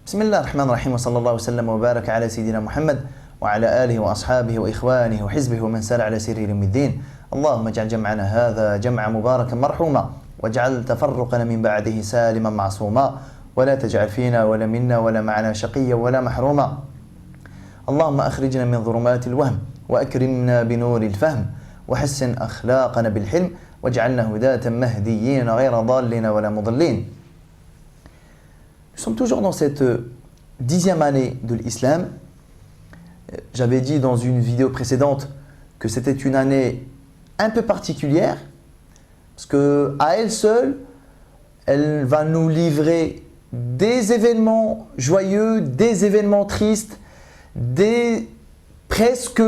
بسم الله الرحمن الرحيم وصلى الله وسلم وبارك على سيدنا محمد وعلى آله وأصحابه وإخوانه وحزبه ومن سار على سيره إلى يوم الدين. اللهم اجعل جمعنا هذا جمعا مباركا مرحوما واجعل تفرقنا من بعده سالما معصوما ولا تجعل فينا ولا منا ولا معنا شقيا ولا محروما. اللهم أخرجنا من ظلمات الوهم وأكرمنا بنور الفهم وحسن أخلاقنا بالحلم واجعلنا هداة مهديين غير ضالين ولا مضلين. Nous sommes toujours dans cette 10e année de l'islam. J'avais dit dans une vidéo précédente que c'était une année un peu particulière parce qu'à elle seule, elle va nous livrer des événements joyeux, des événements tristes, presque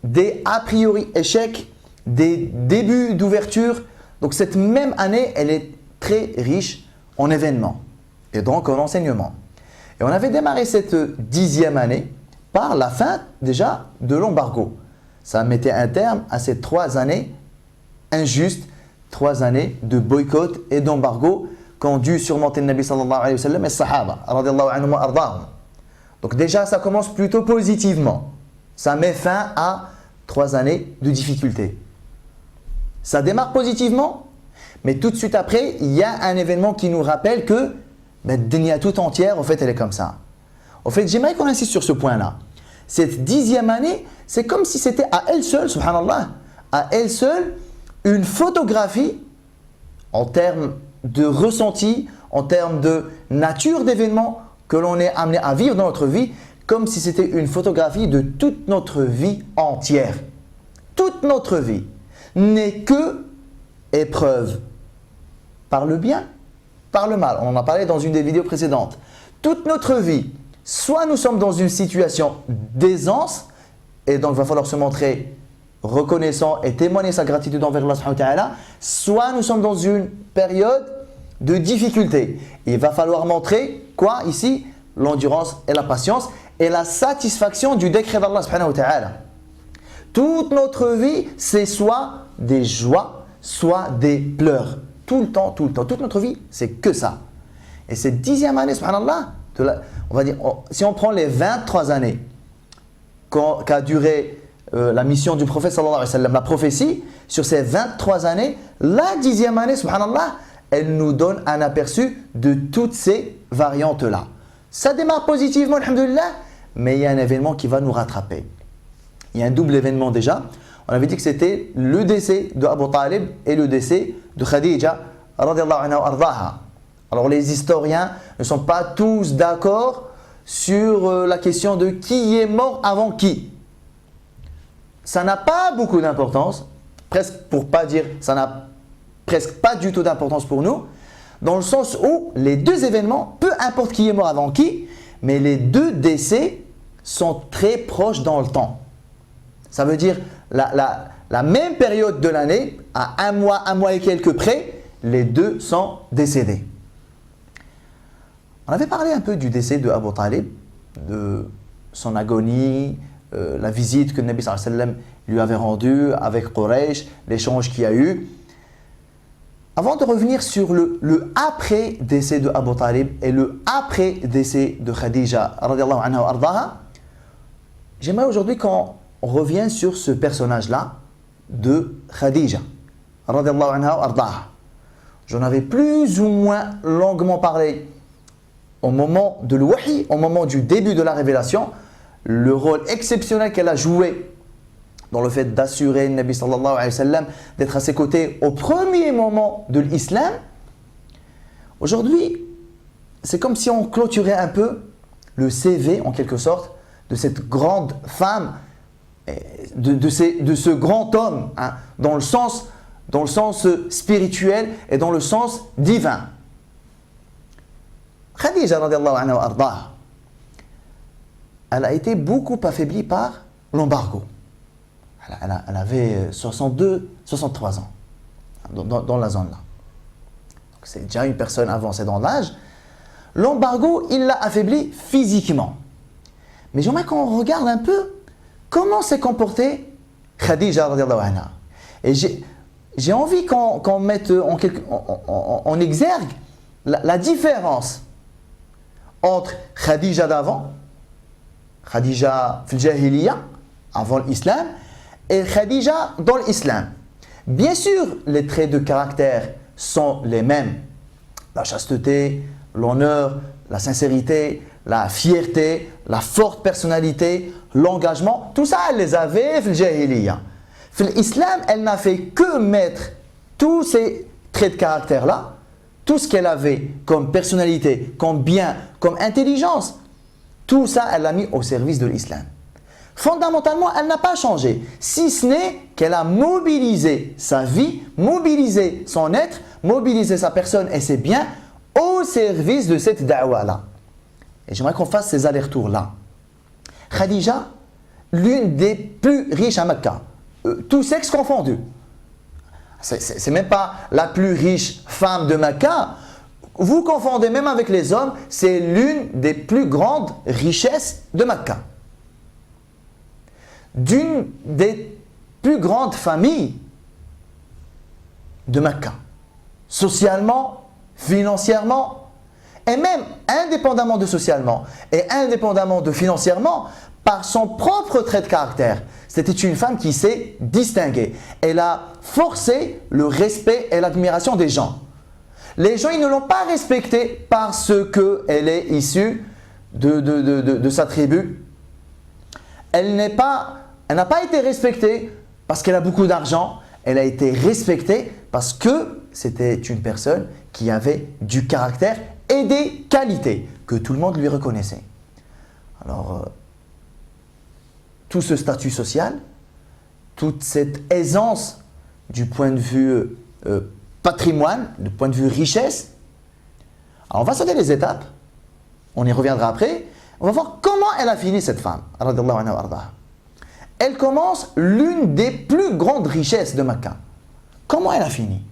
des a priori échecs, des débuts d'ouverture. Donc cette même année, elle est très riche en événements et donc en enseignements. Et on avait démarré cette 10e année par la fin déjà de l'embargo. Ça mettait un terme à ces 3 années injustes, 3 années de boycott et d'embargo qu'ont dû surmonter le Nabi sallallahu alayhi wa sallam et les Sahaba radiyallahu anhum wa ardahum. Donc déjà ça commence plutôt positivement. Ça met fin à 3 années de difficultés. Ça démarre positivement, mais tout de suite après, il y a un événement qui nous rappelle que la dunya tout entière, en fait, elle est comme ça. En fait, j'aimerais qu'on insiste sur ce point-là. Cette 10e année, c'est comme si c'était à elle seule, subhanallah, à elle seule, une photographie en termes de ressenti, en termes de nature d'événements que l'on est amené à vivre dans notre vie, comme si c'était une photographie de toute notre vie entière. Toute notre vie n'est que épreuve par le bien, par le mal. On en a parlé dans une des vidéos précédentes. Toute notre vie, soit nous sommes dans une situation d'aisance, et donc il va falloir se montrer reconnaissant et témoigner sa gratitude envers Allah subhanahu wa ta'ala, soit nous sommes dans une période de difficulté. Il va falloir montrer quoi ici? L'endurance et la patience et la satisfaction du décret d'Allah subhanahu wa ta'ala. Toute notre vie, c'est soit des joies, soit des pleurs. Tout le temps, tout le temps. Toute notre vie, c'est que ça. Et cette 10e année, subhanallah, on va dire, si on prend les 23 années qu'a duré la mission du prophète sallallahu alayhi wa sallam, la prophétie, sur ces 23 années, la 10e année, subhanallah, elle nous donne un aperçu de toutes ces variantes-là. Ça démarre positivement, alhamdoulilah, mais il y a un événement qui va nous rattraper. Il y a un double événement déjà. On avait dit que c'était le décès de Abu Talib et le décès de Khadija radiyallahu anha wa ardaha. Alors les historiens ne sont pas tous d'accord sur la question de qui est mort avant qui. Ça n'a pas beaucoup d'importance, presque pour pas dire ça n'a presque pas du tout d'importance pour nous, dans le sens où les deux événements, peu importe qui est mort avant qui, mais les deux décès sont très proches dans le temps. Ça veut dire la même période de l'année, à un mois et quelques près, les deux sont décédés. On avait parlé un peu du décès de Abu Talib, de son agonie, la visite que le Nabi sallallahu alayhi wa sallam lui avait rendue avec Quraysh, l'échange qu'il y a eu. Avant de revenir sur le après-décès de Abu Talib et le après-décès de Khadija radiyallahu anha wa ardaha, j'aimerais aujourd'hui qu'on revienne sur ce personnage-là de Khadija radiyallahu anha wa ardaha. J'en avais plus ou moins longuement parlé au moment de l'wahi, au moment du début de la révélation, le rôle exceptionnel qu'elle a joué dans le fait d'assurer le Nabi sallallahu alayhi wa sallam, d'être à ses côtés au premier moment de l'islam. Aujourd'hui, c'est comme si on clôturait un peu le CV en quelque sorte de cette grande femme, de ce grand homme, hein, dans le sens spirituel et dans le sens divin. Khadija radiyallahu anha wa ardaha, elle a été beaucoup affaiblie par l'embargo. Elle avait 63 ans dans la zone là. C'est déjà une personne avancée dans l'âge. L'embargo, il l'a affaiblie physiquement. Mais j'aimerais qu'on regarde un peu comment s'est comportée Khadija radiyallahu anha. Et j'ai envie qu'on mette en exergue la différence entre Khadija d'avant, Khadija fil Jahiliya, avant l'islam, et Khadija dans l'islam. Bien sûr, les traits de caractère sont les mêmes. La chasteté, l'honneur, la sincérité, la fierté, la forte personnalité, l'engagement, tout ça, elle les avait fil Jahiliya. Fil Islam, elle n'a fait que mettre tous ces traits de caractère-là, tout ce qu'elle avait comme personnalité, comme bien, comme intelligence, tout ça, elle l'a mis au service de l'islam. Fondamentalement, elle n'a pas changé, si ce n'est qu'elle a mobilisé sa vie, mobilisé son être, mobilisé sa personne et ses biens au service de cette da'wa-là. Et j'aimerais qu'on fasse ces allers-retours-là. Khadija, l'une des plus riches à Mecca, tous sexes confondus. C'est même pas la plus riche femme de Mecca. Vous confondez même avec les hommes, c'est l'une des plus grandes richesses de Mecca. D'une des plus grandes familles de Mecca. Socialement, financièrement, et même indépendamment de socialement et indépendamment de financièrement, par son propre trait de caractère. C'était une femme qui s'est distinguée. Elle a forcé le respect et l'admiration des gens. Les gens, ils ne l'ont pas respectée parce qu'elle est issue de sa tribu. Elle n'a pas été respectée parce qu'elle a beaucoup d'argent. Elle a été respectée parce que c'était une personne qui avait du caractère et des qualités que tout le monde lui reconnaissait. Alors, tout ce statut social, toute cette aisance du point de vue patrimoine, du point de vue richesse. Alors on va sauter les étapes, on y reviendra après. On va voir comment elle a fini cette femme. Elle commence l'une des plus grandes richesses de Mecca. Comment elle a fini?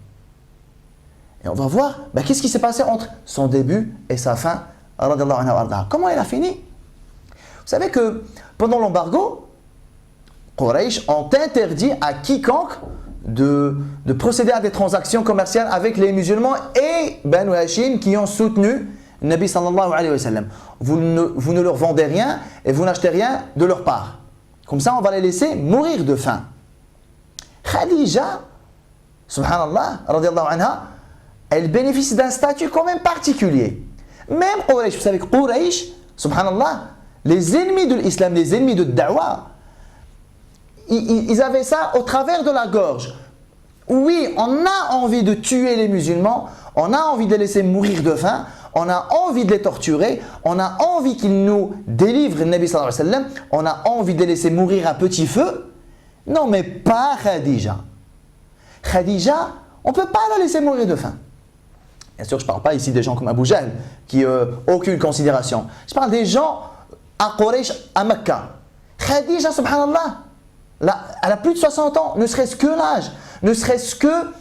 Et on va voir qu'est-ce qui s'est passé entre son début et sa fin. Comment elle a fini? Vous savez que pendant l'embargo, Quraysh ont interdit à quiconque de procéder à des transactions commerciales avec les musulmans et Banu Hashim qui ont soutenu Nabi sallallahu alayhi wa sallam. Vous ne leur vendez rien et vous n'achetez rien de leur part. Comme ça, on va les laisser mourir de faim. Khadija, subhanallah, radiallahu anha, elle bénéficie d'un statut quand même particulier. Même Quraysh, vous savez que Quraysh, subhanallah, les ennemis de l'islam, les ennemis de Da'wa, ils avaient ça au travers de la gorge. Oui, on a envie de tuer les musulmans, on a envie de les laisser mourir de faim, on a envie de les torturer, on a envie qu'ils nous délivrent le Nabi sallallahu alayhi wa sallam, on a envie de les laisser mourir à petit feu. Non, mais pas Khadija. Khadija, on ne peut pas la laisser mourir de faim. Bien sûr, je ne parle pas ici des gens comme Abu Jahl, qui n'ont aucune considération. Je parle des gens à Quraysh, à Mecca. Khadija, subhanallah, elle a plus de 60 ans, ne serait-ce que l'âge, ne serait-ce que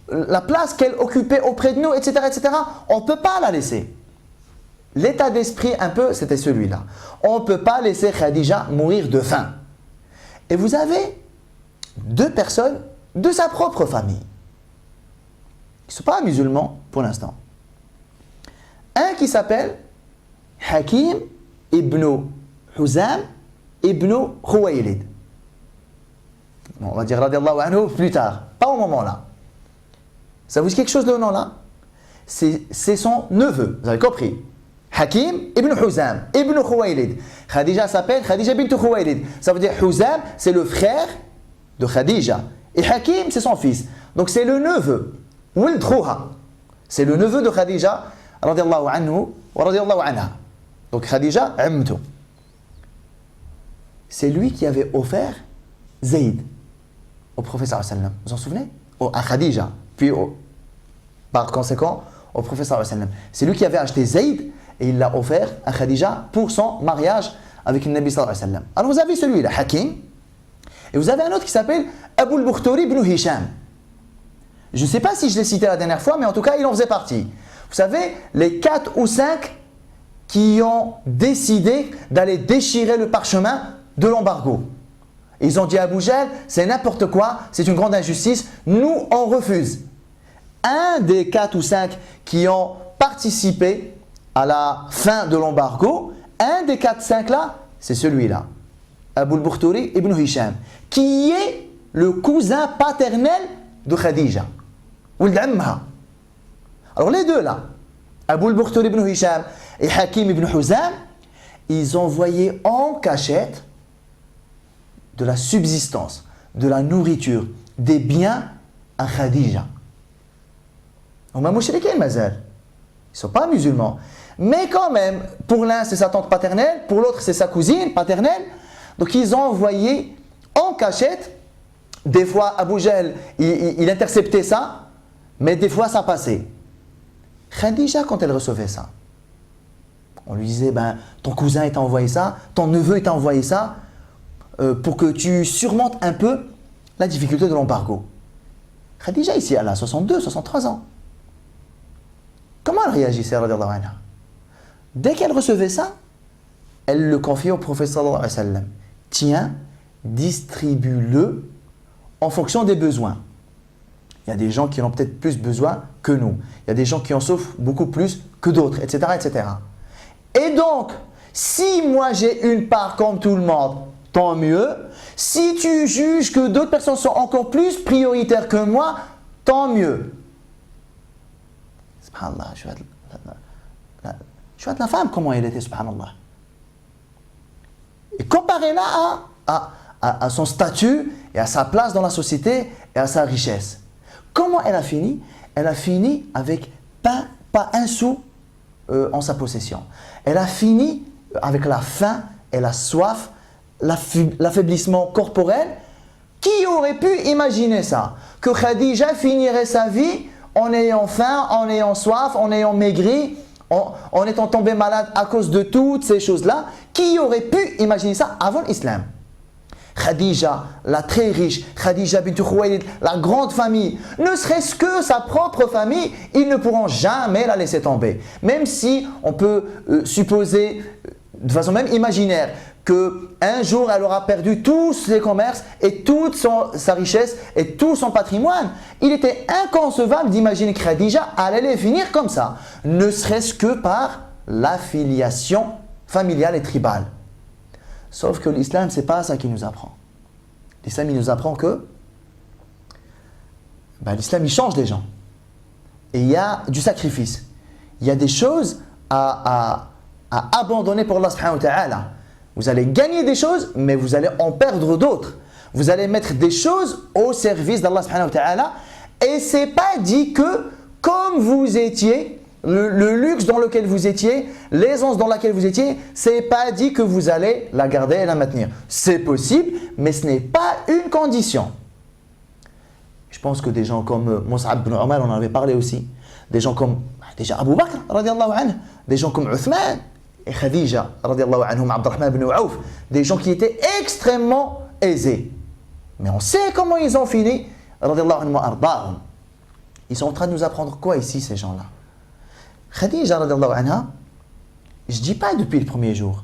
la place qu'elle occupait auprès de nous, etc., etc. On ne peut pas la laisser. L'état d'esprit, un peu, c'était celui-là. On ne peut pas laisser Khadija mourir de faim. Et vous avez deux personnes de sa propre famille, qui ne sont pas musulmans pour l'instant. Un qui s'appelle Hakim ibn Huzam ibn Khuwaylid. On va dire radiallahu anhu plus tard, pas au moment-là. Ça vous dit quelque chose le nom-là? C'est son neveu, vous avez compris. Hakim ibn Huzam ibn Khuwaylid. Khadija s'appelle Khadija bint Khuwaylid. Ça veut dire Huzam, c'est le frère de Khadija. Et Hakim, c'est son fils. Donc c'est le neveu. Wild Khuha. C'est le neveu de Khadija, radiallahu anhu wa radiallahu anha. Donc Khadija, amtu. C'est lui qui avait offert Zayd au prophète sallallahu alayhi wa sallam. Vous vous en souvenez? À Khadija, puis par conséquent au prophète sallallahu alayhi wa sallam. C'est lui qui avait acheté Zayd et il l'a offert à Khadija pour son mariage avec le Nabi sallallahu alayhi wa sallam. Alors vous avez celui-là, Hakim, et vous avez un autre qui s'appelle Abu al-Bukhturi ibn Hisham. Je ne sais pas si je l'ai cité la dernière fois, mais en tout cas il en faisait partie. Vous savez, les 4 ou 5 qui ont décidé d'aller déchirer le parchemin de l'embargo. Ils ont dit à Abu Jahl, c'est n'importe quoi, c'est une grande injustice, nous on refuse. Un des 4 ou 5 qui ont participé à la fin de l'embargo, un des 4-5 là, c'est celui-là, Abu al-Bukhturi ibn Hisham, qui est le cousin paternel de Khadija. Alors les deux là, Abu al-Bukhturi ibn Hisham et Hakim ibn Huzam, ils envoyaient en cachette de la subsistance, de la nourriture, des biens à Khadija. Ils ne sont pas musulmans. Mais quand même, pour l'un c'est sa tante paternelle, pour l'autre c'est sa cousine paternelle. Donc ils ont envoyé en cachette. Des fois Abu Jahl il interceptait ça, mais des fois ça passait. Khadija, quand elle recevait ça, on lui disait, ben, ton cousin t'a envoyé ça, ton neveu t'a envoyé ça, pour que tu surmontes un peu la difficulté de l'embargo. Khadija ici, elle a 62, 63 ans. Comment elle réagissait, radiyallahu anha? Dès qu'elle recevait ça, elle le confiait au prophète sallallahu alayhi wa sallam. Tiens, distribue-le en fonction des besoins. Il y a des gens qui en ont peut-être plus besoin que nous. Il y a des gens qui en souffrent beaucoup plus que d'autres, etc., etc. Et donc, si moi j'ai une part comme tout le monde, tant mieux. Si tu juges que d'autres personnes sont encore plus prioritaires que moi, tant mieux. Subhanallah, je vois de la femme, comment elle était, subhanallah. Et comparez-la à son statut et à sa place dans la société et à sa richesse. Comment elle a fini? Elle a fini avec pas un sou en sa possession. Elle a fini avec la faim et la soif, l'affaiblissement corporel. Qui aurait pu imaginer ça? Que Khadija finirait sa vie en ayant faim, en ayant soif, en ayant maigri, en étant tombée malade à cause de toutes ces choses-là. Qui aurait pu imaginer ça avant l'islam? Khadija, la très riche, Khadija bint Khuwaylid, la grande famille, ne serait-ce que sa propre famille, ils ne pourront jamais la laisser tomber. Même si on peut supposer, de façon même imaginaire, qu'un jour elle aura perdu tous ses commerces et toute sa richesse et tout son patrimoine, il était inconcevable d'imaginer que Khadija allait les finir comme ça, ne serait-ce que par l'affiliation familiale et tribale. Sauf que l'islam, ce n'est pas ça qu'il nous apprend. L'islam, il nous apprend que l'islam, il change les gens. Et il y a du sacrifice. Il y a des choses à abandonner pour Allah subhanahu wa ta'ala. Vous allez gagner des choses, mais vous allez en perdre d'autres. Vous allez mettre des choses au service d'Allah subhanahu wa ta'ala. Et ce n'est pas dit que, comme vous étiez, le luxe dans lequel vous étiez, l'aisance dans laquelle vous étiez, c'est pas dit que vous allez la garder et la maintenir. C'est possible, mais ce n'est pas une condition. Je pense que des gens comme Mus'ab ibn Umar, on en avait parlé aussi, des gens comme déjà Abu Bakr, radiallahu anhu, des gens comme Uthman et Khadija, radiallahu anhum, Abdurrahman ibn Auf, des gens qui étaient extrêmement aisés. Mais on sait comment ils ont fini, radiallahu anhum ardahum. Ils sont en train de nous apprendre quoi ici, ces gens-là? Khadija, radiallahu anha, je ne dis pas depuis le premier jour.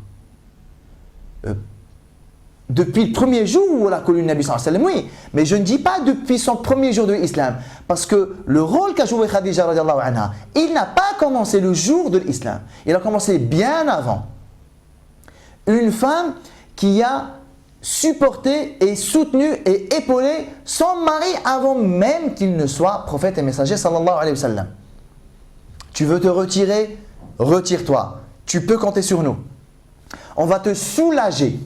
Depuis le premier jour où elle a connu le Nabi sallallahu alayhi wa sallam, oui, mais je ne dis pas depuis son premier jour de l'islam. Parce que le rôle qu'a joué Khadija, radiallahu anha, il n'a pas commencé le jour de l'islam. Il a commencé bien avant. Une femme qui a supporté et soutenu et épaulé son mari avant même qu'il ne soit prophète et messager, sallallahu alayhi wa sallam. Tu veux te retirer? Retire-toi. Tu peux compter sur nous. On va te soulager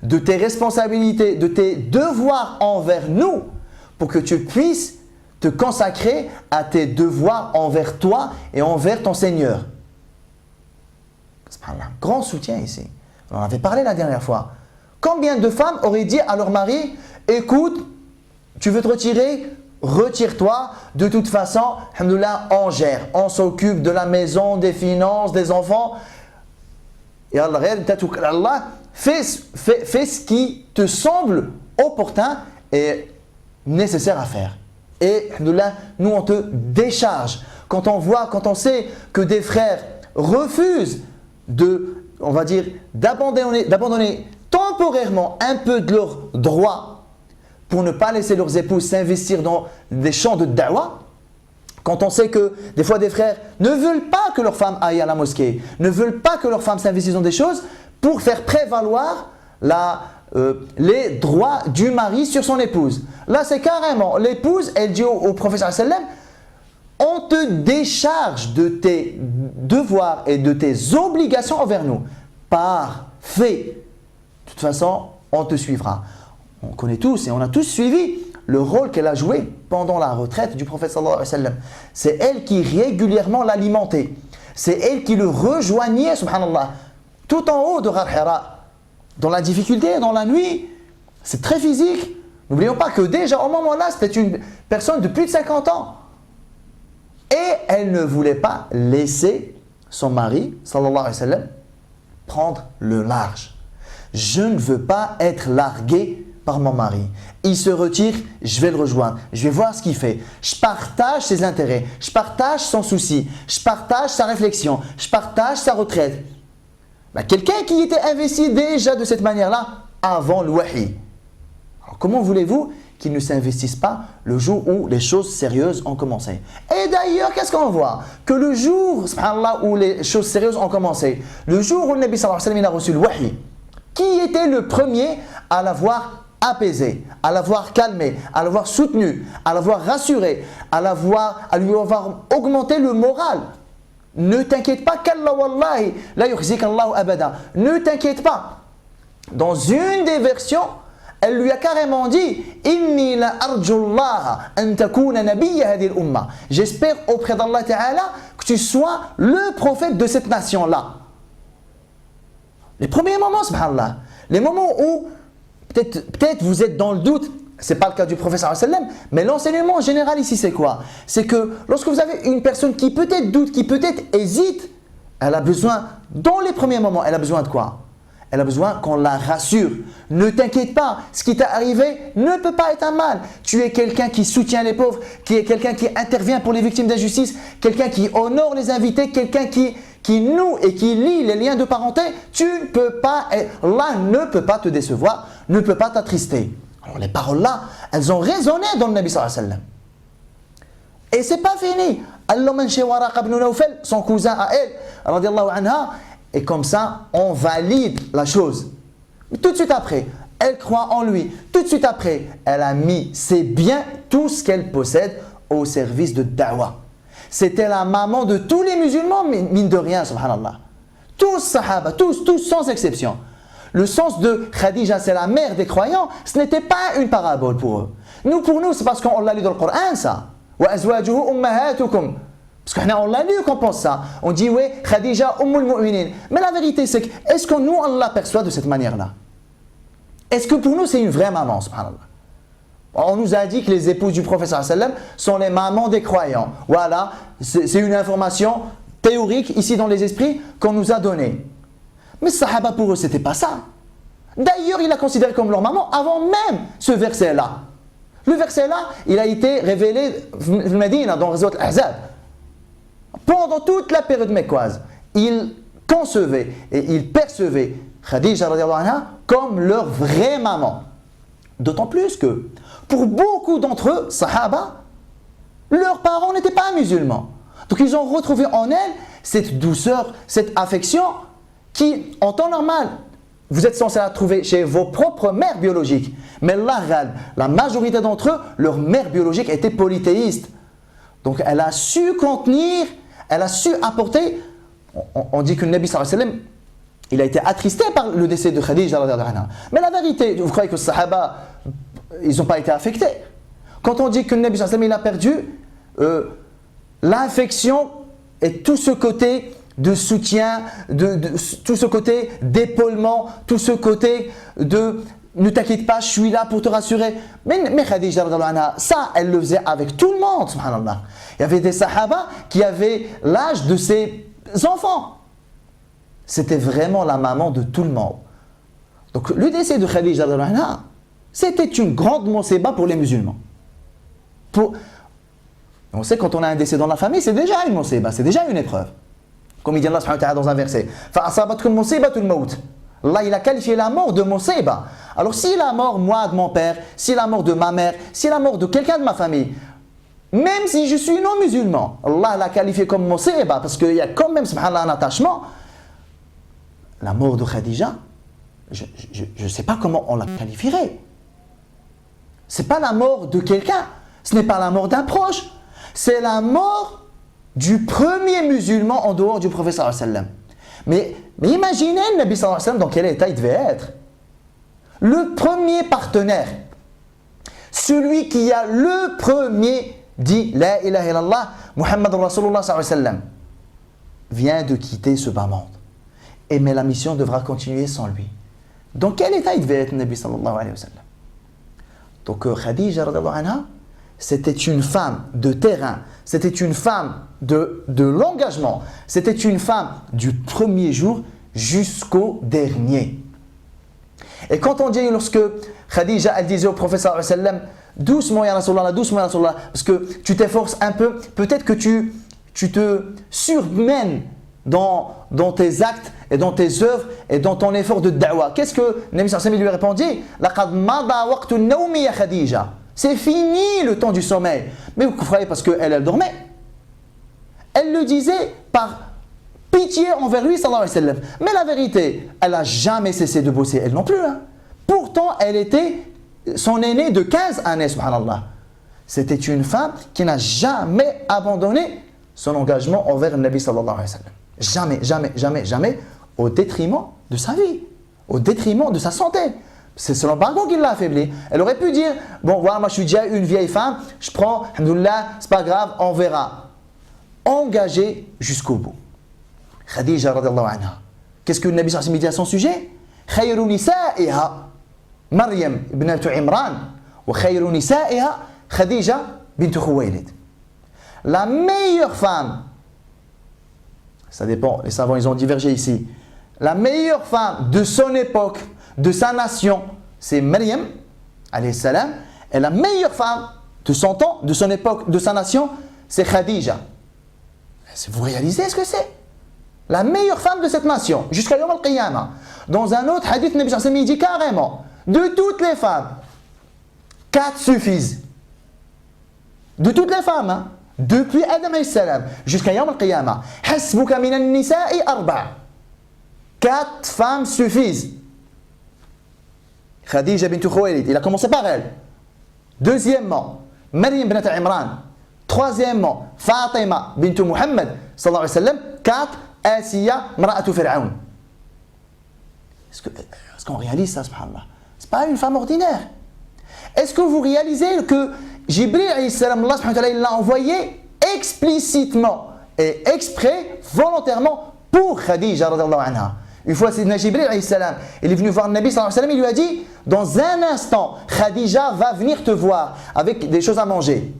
de tes responsabilités, de tes devoirs envers nous pour que tu puisses te consacrer à tes devoirs envers toi et envers ton Seigneur. C'est un grand soutien ici. On en avait parlé la dernière fois. Combien de femmes auraient dit à leur mari, écoute, tu veux te retirer? Retire-toi, de toute façon, alhamdoulilah, on gère, on s'occupe de la maison, des finances, des enfants. Et Allah, fais ce qui te semble opportun et nécessaire à faire. Et alhamdoulilah, nous on te décharge. Quand on sait que des frères refusent d'abandonner temporairement un peu de leurs droits pour ne pas laisser leurs épouses s'investir dans des champs de da'wah, Quand on sait que des fois des frères ne veulent pas que leur femme aille à la mosquée, ne veulent pas que leur femme s'investisse dans des choses pour faire prévaloir les droits du mari sur son épouse. Là, c'est carrément l'épouse, elle dit au prophète sallam, on te décharge de tes devoirs et de tes obligations envers nous. Parfait. De toute façon, on te suivra. On connaît tous et on a tous suivi le rôle qu'elle a joué pendant la retraite du prophète sallallahu alayhi wa sallam. C'est elle qui régulièrement l'alimentait. C'est elle qui le rejoignait, subhanallah, tout en haut de Ghar Hira. Dans la difficulté, dans la nuit, c'est très physique. N'oublions pas que déjà au moment-là, c'était une personne de plus de 50 ans. Et elle ne voulait pas laisser son mari, sallallahu alayhi wa sallam, prendre le large. Je ne veux pas être largué par mon mari. Il se retire, je vais le rejoindre. Je vais voir ce qu'il fait. Je partage ses intérêts. Je partage son souci. Je partage sa réflexion. Je partage sa retraite. Quelqu'un qui était investi déjà de cette manière-là avant le wahi. Alors comment voulez-vous qu'il ne s'investisse pas le jour où les choses sérieuses ont commencé? Et d'ailleurs, qu'est-ce qu'on voit? Que le jour, subhanallah, où les choses sérieuses ont commencé, le jour où le Nabi sallallahu alayhi wa sallam a reçu le wahi, qui était le premier à l'avoir apaisé, à l'avoir calmé, à l'avoir soutenu, à l'avoir rassuré, à lui avoir augmenté le moral? Ne t'inquiète pas, qu'Allah wallahi, la yukhzik Allahu abada. Ne t'inquiète pas. Dans une des versions, elle lui a carrément dit Inni la arjullaha an takuna nabiyya hadhihi al-umma. J'espère auprès d'Allah Ta'ala que tu sois le prophète de cette nation-là. Les premiers moments, subhanallah, les moments où peut-être vous êtes dans le doute, ce n'est pas le cas du prophète sallallahu alayhi wa sallam, mais l'enseignement général ici c'est quoi? C'est que lorsque vous avez une personne qui peut-être doute, qui peut-être hésite, elle a besoin, dans les premiers moments, elle a besoin de quoi? Elle a besoin qu'on la rassure. Ne t'inquiète pas, ce qui t'est arrivé ne peut pas être un mal. Tu es quelqu'un qui soutient les pauvres, qui est quelqu'un qui intervient pour les victimes d'injustice, quelqu'un qui honore les invités, quelqu'un qui noue et qui lie les liens de parenté. Tu ne peux pas, Allah ne peut pas te décevoir, ne peut pas t'attrister. Alors les paroles-là, elles ont résonné dans le Nabi sallallahu alayhi wa sallam. Et c'est pas fini. Al-Manshi Waraqa ibn Nawfal, son cousin à elle, radiallahu anha, et comme ça, on valide la chose. Tout de suite après, elle croit en lui. Tout de suite après, elle a mis ses biens, tout ce qu'elle possède, au service de Da'wah. C'était la maman de tous les musulmans, mine de rien, subhanallah. Tous sahaba, tous sans exception. Le sens de Khadija, c'est la mère des croyants, ce n'était pas une parabole pour eux. Pour nous, c'est parce qu'on l'a lu dans le Coran, ça. Wa azwajuhu ummahatukum. Parce qu'on l'a lu qu'on pense ça. On dit, oui, Khadija, ummul mu'minin. Mais la vérité, c'est que, est-ce que nous, on l'aperçoit de cette manière-là? Est-ce que pour nous, c'est une vraie maman, subhanallah? On nous a dit que les épouses du prophète sallallahu alayhi wa sallam sont les mamans des croyants. Voilà, c'est une information théorique ici dans les esprits qu'on nous a donnée. Mais Sahaba pour eux, c'était pas ça. D'ailleurs, il l'a considéré comme leur maman avant même ce verset-là. Le verset-là, il a été révélé dans Médine, dans Ghazwat al-Ahzab. Pendant toute la période mécoise, ils concevaient et ils percevaient Khadija radiallahu anha comme leur vraie maman. D'autant plus que pour beaucoup d'entre eux, Sahaba, leurs parents n'étaient pas musulmans. Donc ils ont retrouvé en elle cette douceur, cette affection qui, en temps normal, vous êtes censé la trouver chez vos propres mères biologiques. Mais la majorité d'entre eux, leur mère biologique était polythéiste. Donc elle a su contenir, elle a su apporter. On dit que le Nabi sallallahu alayhi wa sallam, il a été attristé par le décès de Khadija. Mais la vérité, vous croyez que les Sahaba, ils n'ont pas été affectés? Quand on dit que le Nabi sallallahu alayhi wa sallam, il a perdu l'infection et tout ce côté de soutien, tout ce côté d'épaulement, tout ce côté de ne t'inquiète pas, je suis là pour te rassurer. Mais Khadija, ça, elle le faisait avec tout le monde, subhanallah. Il y avait des Sahaba qui avaient l'âge de ses enfants. C'était vraiment la maman de tout le monde. Donc le décès de Khadija, c'était une grande musiba pour les musulmans. On sait quand on a un décès dans la famille, c'est déjà une musiba, c'est déjà une épreuve. Comme il dit Allah subhanahu wa ta'ala dans un verset. فَأَصَابَتْكُمْ مُصِيبَةُ الْمَوْتِ. Allah, il a qualifié la mort de musiba. Alors si la mort, moi, de mon père, si la mort de ma mère, si la mort de quelqu'un de ma famille, même si je suis non musulman, Allah l'a qualifié comme musiba parce qu'il y a quand même, subhanallah, un attachement. La mort de Khadija, je ne sais pas comment on la qualifierait. Ce n'est pas la mort de quelqu'un, ce n'est pas la mort d'un proche, c'est la mort du premier musulman en dehors du prophète sallallahu alayhi wa sallam. Mais imaginez le Nabi sallallahu alayhi wa sallam dans quel état il devait être. Le premier partenaire, celui qui a le premier dit La ilaha illallah, Muhammad Rasulullah sallallahu alayhi wa sallam, vient de quitter ce bas monde. Mais la mission devra continuer sans lui. Dans quel état il devait être le Nabi sallallahu alayhi wa sallam? Donc Khadija radhiyallahu anha, c'était une femme de terrain, c'était une femme de l'engagement, c'était une femme du premier jour jusqu'au dernier. Et quand on dit, lorsque Khadija, elle disait au prophète sallallahu alayhi wa sallam, doucement ya Rasulallah, doucement ya Rasulallah, parce que tu t'efforces un peu, peut-être que tu te surmènes dans tes actes et dans tes œuvres et dans ton effort de da'wah. Qu'est-ce que Nabi sallallahu alayhi wa sallam lui répondit? Laqad mada waqtu an-nawmi ya Khadija. C'est fini le temps du sommeil. Mais vous croyez parce qu'elle dormait? Elle le disait par pitié envers lui, sallallahu alayhi wa sallam. Mais la vérité, elle n'a jamais cessé de bosser, elle non plus. Hein. Pourtant, elle était son aînée de 15 années, subhanallah. C'était une femme qui n'a jamais abandonné son engagement envers le Nabi sallallahu alayhi wa sallam. Jamais, jamais, jamais, jamais, au détriment de sa vie, au détriment de sa santé. C'est son embargo qui l'a affaibli. Elle aurait pu dire, bon voilà, moi je suis déjà une vieille femme, je prends, alhamdoulilah, c'est pas grave, on verra. Engagée jusqu'au bout. Khadija radhiyallahu anha. Qu'est-ce que le Nabi sallallahu alayhi wa sallam dit à son sujet? Khayru nisa'iha, Maryam ibnatu Imran, wa khayru nisa'iha, Khadija bint Khuwaylid. La meilleure femme, ça dépend, les savants ils ont divergé ici, la meilleure femme de son époque, de sa nation, c'est Maryam, alayhi salam, et la meilleure femme de son temps, de son époque, de sa nation, c'est Khadija. Vous réalisez ce que c'est? La meilleure femme de cette nation, jusqu'à Yom al-Qiyamah. Dans un autre hadith, Nabi sallallahu alayhi wa sallam, il dit carrément, de toutes les femmes, 4 suffisent. De toutes les femmes, hein? Depuis Adam alayhi salam jusqu'à Yom al-Qiyamah. Hasbuka min an-nisa'i arba'. 4 femmes suffisent. Khadija bint Khuwaylid, il a commencé par elle. Deuxièmement, Maryam bint Imran. Troisièmement, Fatima bint Muhammad sallallahu alayhi wa sallam. 4, Asiya mra'atu Fir'aun. Est-ce qu'on réalise ça, subhanallah? Ce n'est pas une femme ordinaire. Est-ce que vous réalisez que Jibril alayhi salam, Allah subhanahu wa ta'ala, il l'a envoyé explicitement et exprès, volontairement pour Khadija radhiyallahu anha. Une fois, c'est Jibril alayhi salam, il est venu voir le Nabi sallallahu alayhi wa sallam, il lui a dit, dans un instant, Khadija va venir te voir avec des choses à manger.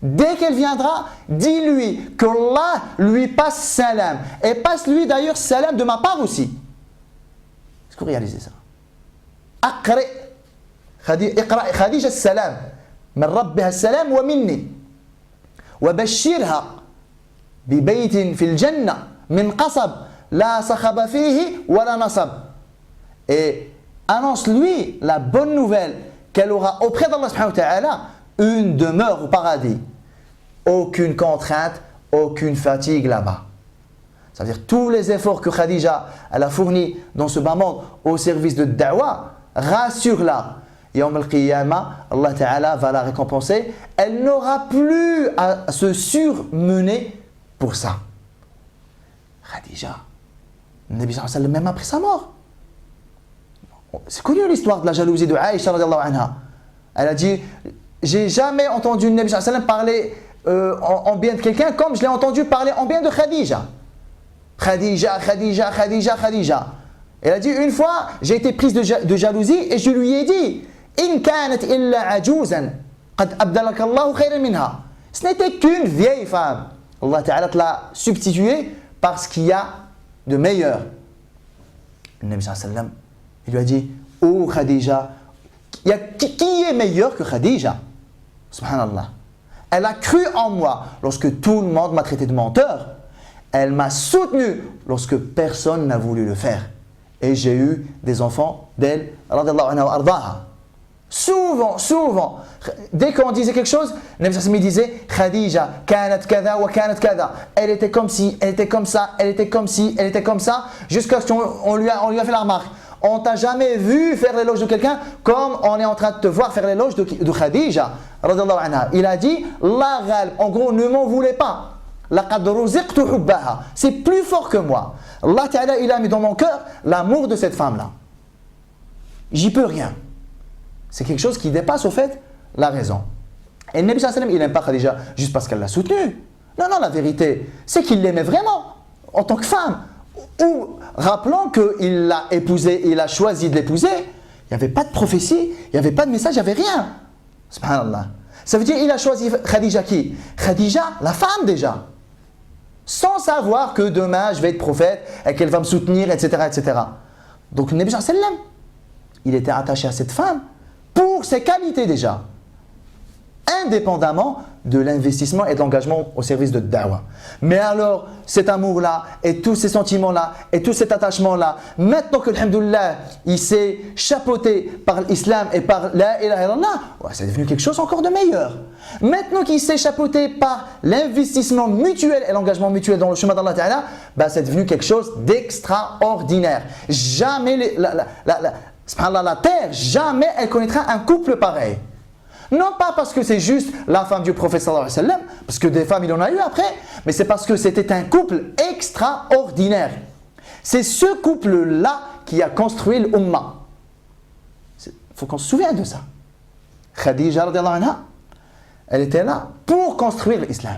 Dès qu'elle viendra, dis-lui que Allah lui passe salam. Et passe-lui d'ailleurs salam de ma part aussi. Est-ce que vous réalisez ça? اقرأ خديجة السلام من ربها السلام ومني وبشرها ببيت في الجنة من قصب لا صخب فيه ولا نصب. Et annonce-lui la bonne nouvelle qu'elle aura auprès d'Allah subhanahu wa ta'ala une demeure au paradis. Aucune contrainte, aucune fatigue là-bas. Ça veut dire tous les efforts que Khadija elle a fournis dans ce bas monde au service de da'wah, rassure-la. Yawm al-Qiyamah, Allah Ta'ala va la récompenser. Elle n'aura plus à se surmener pour ça. Khadija, le Nabi sallallahu alayhi wa sallam, même après sa mort. C'est connu l'histoire de la jalousie de Aïcha radhiyallahu anha. Elle a dit, j'ai jamais entendu le Nabi sallallahu alayhi wa sallam parler en bien de quelqu'un comme je l'ai entendu parler en bien de Khadija. Khadija, Khadija, Khadija, Khadija. Elle a dit, une fois, j'ai été prise de jalousie et je lui ai dit, In kanat illa ajouzan, qad abdalaka Allahu khayran minha. Ce n'était qu'une vieille femme. Allah Ta'ala te l'a substituée par ce qu'il y a de meilleur. Le Nabi sallallahu alayhi wa sallam, il lui a dit, oh Khadija, qui est meilleur que Khadija? Subhanallah. Elle a cru en moi lorsque tout le monde m'a traité de menteur. Elle m'a soutenu lorsque personne n'a voulu le faire. Et j'ai eu des enfants d'elle, radhiyallahu anha wa ardaha. Souvent, dès qu'on disait quelque chose, Nabi sallallahu alayhi wa sallam disait Khadija, kanat kada wa kanat kada. Elle était comme ci, elle était comme ça, elle était comme ci, elle était comme ça, jusqu'à ce qu'on lui a fait la remarque. On t'a jamais vu faire l'éloge de quelqu'un comme on est en train de te voir faire l'éloge de Khadija. Il a dit, la ghalb, en gros, ne m'en voulez pas. Laqad ruziqtu hubbaha. C'est plus fort que moi. Allah Ta'ala, il a mis dans mon cœur l'amour de cette femme-là. J'y peux rien. C'est quelque chose qui dépasse au fait la raison. Et le Nabi sallallahu alayhi wa sallam, il n'aime pas Khadija juste parce qu'elle l'a soutenue. Non, la vérité, c'est qu'il l'aimait vraiment en tant que femme. Ou, rappelons qu'il l'a épousée, il a choisi de l'épouser, il n'y avait pas de prophétie, il n'y avait pas de message, il n'y avait rien. Subhanallah. Ça veut dire qu'il a choisi Khadija qui? Khadija, la femme déjà. Sans savoir que demain je vais être prophète et qu'elle va me soutenir, etc. etc. Donc le Nabi sallallahu alayhi wa sallam, il était attaché à cette femme pour ses qualités déjà, indépendamment de l'investissement et de l'engagement au service de Da'wah. Mais alors, cet amour-là, et tous ces sentiments-là, et tout cet attachement-là, maintenant que, alhamdoulilah, il s'est chapeauté par l'islam et par la ilaha illallah, c'est devenu quelque chose encore de meilleur. Maintenant qu'il s'est chapeauté par l'investissement mutuel et l'engagement mutuel dans le chemin d'Allah Ta'ala, c'est devenu quelque chose d'extraordinaire. Jamais, la terre, jamais elle connaîtra un couple pareil. Non pas parce que c'est juste la femme du prophète sallallahu alayhi wa sallam, parce que des femmes il en a eu après, mais c'est parce que c'était un couple extraordinaire. C'est ce couple-là qui a construit l'Ummah. Il faut qu'on se souvienne de ça. Khadija radiyallahu anha, elle était là pour construire l'islam.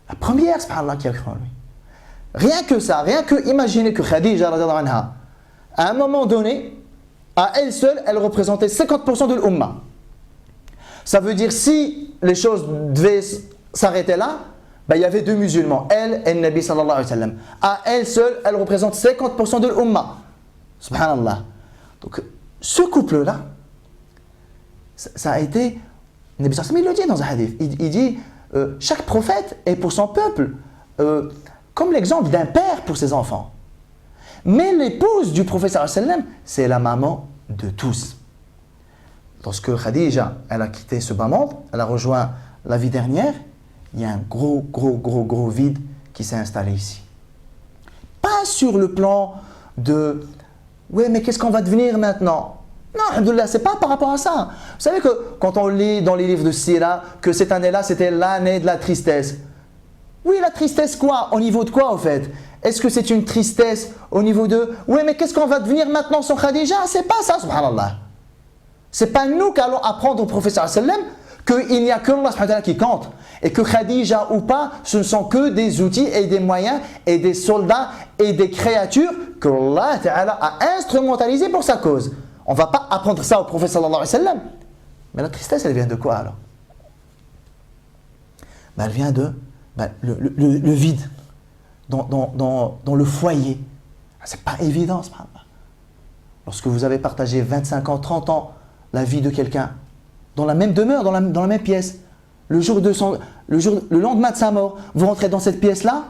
La première, subhanallah, qui a cru en lui. Rien que ça, rien que imaginer que Khadija radiyallahu anha, à un moment donné, à elle seule, elle représentait 50% de l'Ummah. Ça veut dire si les choses devaient s'arrêter là, il y avait deux musulmans, elle et le Nabi sallallahu alayhi wa sallam. À elle seule, elle représente 50% de l'Ummah. Subhanallah. Donc, ce couple-là, ça a été, le Nabi sallallahu alayhi wa sallam, il le dit dans un hadith. Il dit, chaque prophète est pour son peuple, comme l'exemple d'un père pour ses enfants. Mais l'épouse du prophète sallallahu alayhi wa sallam, c'est la maman de tous. Lorsque Khadija, elle a quitté ce bas monde, elle a rejoint la vie dernière, il y a un gros vide qui s'est installé ici. Pas sur le plan de « oui, mais qu'est-ce qu'on va devenir maintenant ?» Non, alhamdoulilah, c'est pas par rapport à ça. Vous savez que quand on lit dans les livres de Sira que cette année-là, c'était l'année de la tristesse. Oui, la tristesse quoi? Au niveau de quoi, au fait? Est-ce que c'est une tristesse au niveau de « oui, mais qu'est-ce qu'on va devenir maintenant sans Khadija ?» C'est pas ça, subhanallah. C'est pas nous qui allons apprendre au professeur sallam qu'il n'y a que Allah subhanahu wa ta'ala qui compte et que Khadija ou pas, ce ne sont que des outils et des moyens et des soldats et des créatures que Allah ta'ala a instrumentalisés pour sa cause. On ne va pas apprendre ça au professeur sallallahu alayhi wa sallam. Mais la tristesse, elle vient de quoi alors? Elle vient de le vide dans le foyer. C'est pas évident, subhanallah. Lorsque vous avez partagé 25 ans, 30 ans la vie de quelqu'un, dans la même demeure, dans la même pièce, le lendemain de sa mort, vous rentrez dans cette pièce-là,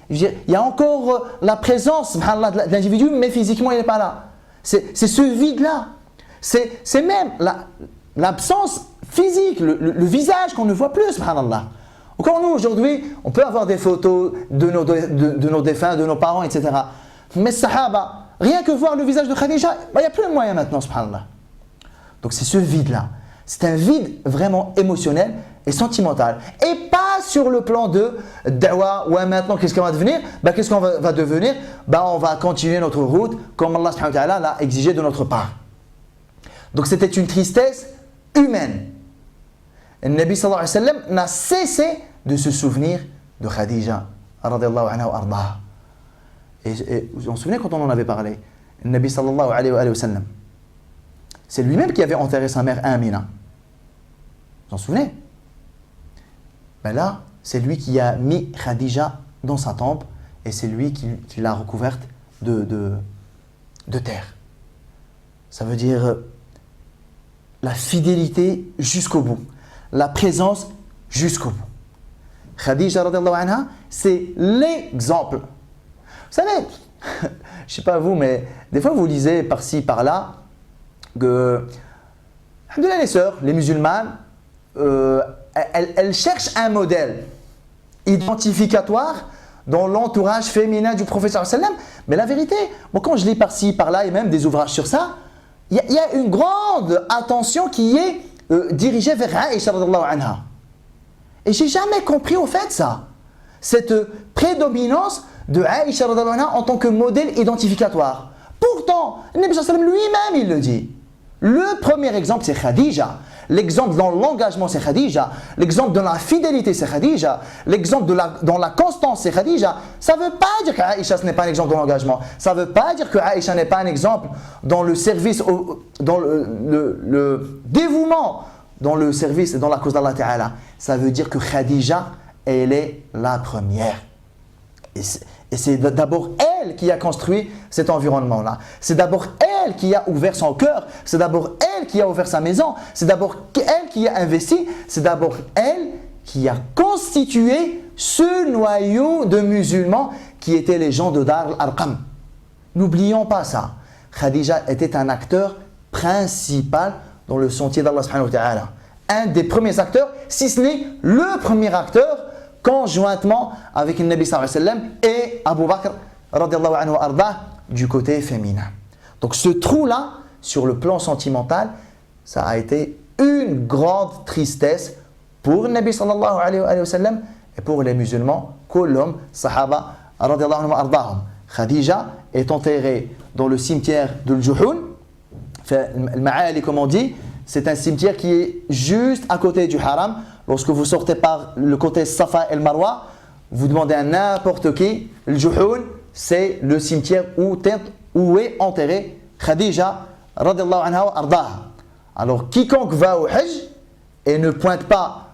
il y a encore la présence de l'individu, mais physiquement il n'est pas là. C'est ce vide-là. C'est même l'absence physique, le visage qu'on ne voit plus, subhanallah. Encore nous, aujourd'hui, on peut avoir des photos de nos défunts, de nos parents, etc. Mais Sahaba, rien que voir le visage de Khadija, il n'y a plus de moyen maintenant, subhanallah. Donc c'est ce vide-là. C'est un vide vraiment émotionnel et sentimental. Et pas sur le plan de da'wah, ouais maintenant qu'est-ce qu'on va devenir? Qu'est-ce qu'on va devenir? On va continuer notre route comme Allah subhanahu wa ta'ala l'a exigé de notre part. Donc c'était une tristesse humaine. Et le Nabi sallallahu alayhi wa sallam n'a cessé de se souvenir de Khadija radiyallahu anha wa ardaha. Et vous vous souvenez quand on en avait parlé? Le Nabi sallallahu alayhi wa sallam, c'est lui-même qui avait enterré sa mère Amina. Vous vous en souvenez? Là, c'est lui qui a mis Khadija dans sa tombe et c'est lui qui l'a recouverte de terre. Ça veut dire la fidélité jusqu'au bout, la présence jusqu'au bout. Khadija radiyallahu anha, c'est l'exemple. Vous savez, je ne sais pas vous, mais des fois vous lisez par-ci, par-là, que alhamdoulilah, les sœurs, les musulmanes, elles cherchent un modèle identificatoire dans l'entourage féminin du prophète sallallahu alayhi wa sallam. Mais la vérité, moi quand je lis par-ci, par-là et même des ouvrages sur ça, il y a une grande attention qui est dirigée vers Aïcha radhiyallahu anha. Et j'ai jamais compris au fait ça, cette prédominance de Aïcha radhiyallahu anha en tant que modèle identificatoire. Pourtant, le Nabi sallallahu alayhi wa sallam lui-même il le dit. Le premier exemple c'est Khadija. L'exemple dans l'engagement, c'est Khadija. L'exemple dans la fidélité, c'est Khadija. L'exemple dans la constance, c'est Khadija. Ça ne veut pas dire qu'Aïcha, ce n'est pas un exemple dans l'engagement. Ça ne veut pas dire qu'Aïcha n'est pas un exemple dans le service, dans le dévouement, dans le service et dans la cause d'Allah Ta'ala. Ça veut dire que Khadija, elle est la première. Et c'est d'abord elle qui a construit cet environnement-là. C'est d'abord elle qui a ouvert son cœur. C'est d'abord elle qui a ouvert sa maison. C'est d'abord elle qui a investi. C'est d'abord elle qui a constitué ce noyau de musulmans qui étaient les gens de Dar al-Arqam. N'oublions pas ça. Khadija était un acteur principal dans le sentier d'Allah subhanahu wa ta'ala. Un des premiers acteurs, si ce n'est le premier acteur, conjointement avec le Nabi sallallahu alayhi wa sallam et Abu Bakr radiyallahu anhu arda du côté féminin. Donc ce trou-là, sur le plan sentimental, ça a été une grande tristesse pour le Nabi sallallahu alayhi wa sallam et pour les musulmans, Kulhum, Sahaba radiyallahu anhu ardahum. Khadija est enterrée dans le cimetière de Al-Juhun, Al-Ma'ali comme on dit, c'est un cimetière qui est juste à côté du haram. Lorsque vous sortez par le côté Safa et Marwa, vous demandez à n'importe qui, le Juhun, c'est le cimetière où est enterré Khadija radiyallahu anha wa ardaha. Alors quiconque va au Hajj et ne pointe pas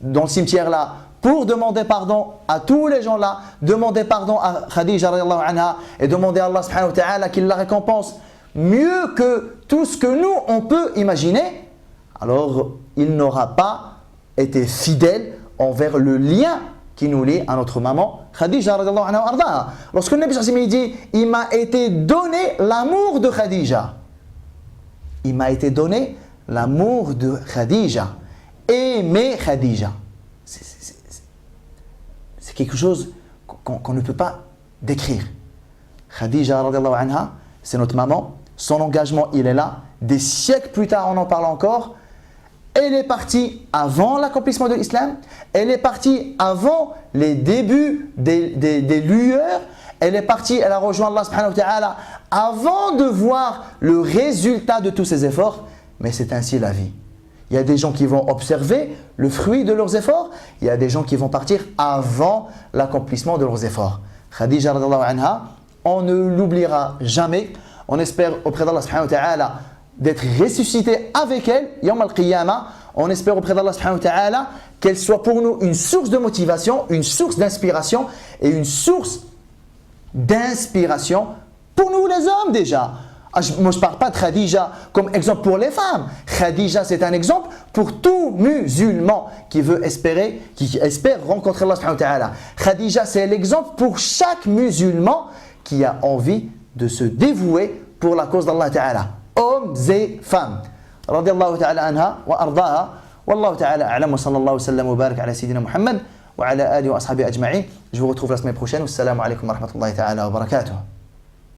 dans le cimetière là pour demander pardon à tous les gens là, demander pardon à Khadija radiyallahu anha et demander à Allah subhanahu wa ta'ala qu'il la récompense mieux que tout ce que nous on peut imaginer, alors il n'aura pas été fidèle envers le lien qui nous lie à notre maman Khadija radhiyallahu anha ardaha. Lorsque le Nabi sallallahu alayhi wa sallam dit il m'a été donné l'amour de Khadija. Il m'a été donné l'amour de Khadija. Aimer Khadija. C'est quelque chose qu'on ne peut pas décrire. Khadija radhiyallahu anha, c'est notre maman. Son engagement, il est là. Des siècles plus tard, on en parle encore. Elle est partie avant l'accomplissement de l'islam. Elle est partie avant les débuts des lueurs. Elle est partie, elle a rejoint Allah subhanahu wa ta'ala avant de voir le résultat de tous ses efforts. Mais c'est ainsi la vie. Il y a des gens qui vont observer le fruit de leurs efforts. Il y a des gens qui vont partir avant l'accomplissement de leurs efforts. Khadija radhiyallahu anha, on ne l'oubliera jamais. On espère auprès d'Allah subhanahu wa ta'ala d'être ressuscité avec elle, Yawm al-Qiyamah. On espère auprès d'Allah subhanahu wa ta'ala qu'elle soit pour nous une source de motivation, une source d'inspiration et une source d'inspiration pour nous les hommes déjà. Moi je ne parle pas de Khadija comme exemple pour les femmes. Khadija c'est un exemple pour tout musulman qui veut espérer, qui espère rencontrer Allah subhanahu wa ta'ala. Khadija c'est l'exemple pour chaque musulman qui a envie de se dévouer pour la cause d'Allah ta'ala. Hommes et femmes. Radiyallahu ta'ala anha wa ardaha. Wallahu ta'ala a'lam wa sallallahu sallam wa barak ala sayyidina Muhammad wa ala alihi wa ashabihi ajma'in. Je vous retrouve la semaine prochaine. Wassalamu alaikum wa rahmatullahi ta'ala wa barakatuh.